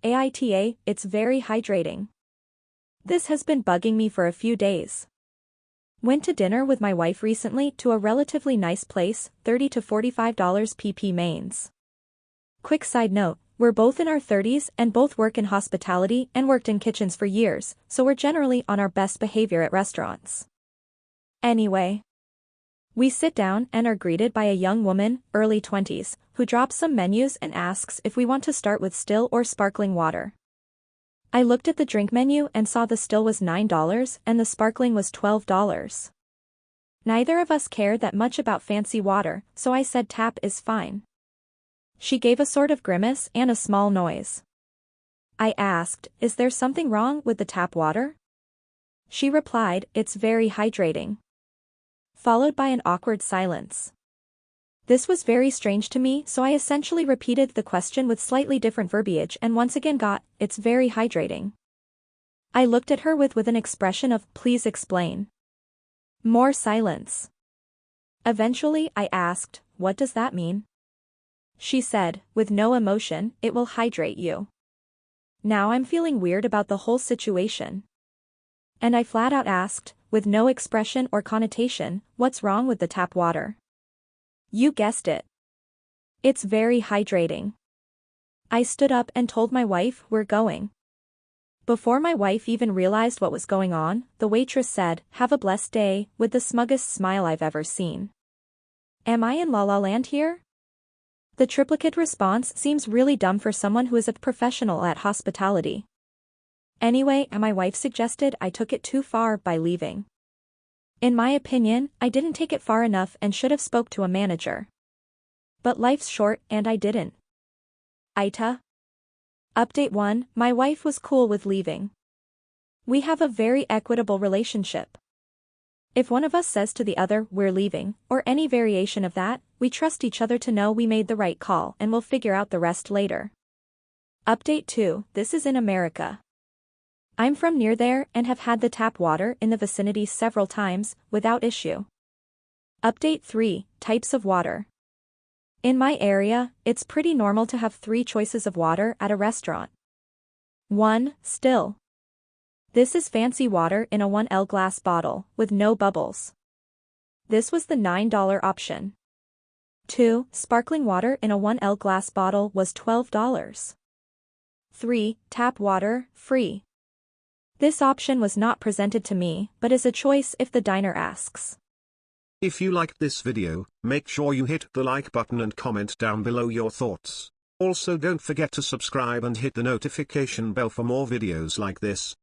AITA, it's very hydrating. This has been bugging me for a few days. Went to dinner with my wife recently to a relatively nice place, $30 to $45 pp mains. Quick side note, we're both in our 30s and both work in hospitality and worked in kitchens for years, so we're generally on our best behavior at restaurants. Anyway. We sit down and are greeted by a young woman, early 20s, who drops some menus and asks if we want to start with still or sparkling water. I looked at the drink menu and saw the still was $9 and the sparkling was $12. Neither of us cared that much about fancy water, so I said tap is fine. She gave a sort of grimace and a small noise. I asked, is there something wrong with the tap water? She replied, it's very hydrating. Followed by an awkward silence. This was very strange to me, so I essentially repeated the question with slightly different verbiage and once again got, it's very hydrating. I looked at her with an expression of, please explain. More silence. Eventually I asked, what does that mean? She said, with no emotion, it will hydrate you. Now I'm feeling weird about the whole situation. And I flat out asked, with no expression or connotation, what's wrong with the tap water? You guessed it. It's very hydrating. I stood up and told my wife we're going. Before my wife even realized what was going on, the waitress said, have a blessed day, with the smuggest smile I've ever seen. Am I in La La Land here? The triplicate response seems really dumb for someone who is a professional at hospitality. Anyway, my wife suggested I took it too far by leaving. In my opinion, I didn't take it far enough and should have spoke to a manager. But life's short and I didn't. AITA. Update 1, my wife was cool with leaving. We have a very equitable relationship. If one of us says to the other, we're leaving, or any variation of that, we trust each other to know we made the right call and we'll figure out the rest later. Update 2, this is in America. I'm from near there and have had the tap water in the vicinity several times, without issue. Update 3, types of water. In my area, it's pretty normal to have 3 choices of water at a restaurant. 1, still. This is fancy water in a 1L glass bottle, with no bubbles. This was the $9 option. 2, sparkling water in a 1L glass bottle was $12. 3, tap water, free. This option was not presented to me, but is a choice if the diner asks. If you liked this video, make sure you hit the like button and comment down below your thoughts. Also don't forget to subscribe and hit the notification bell for more videos like this.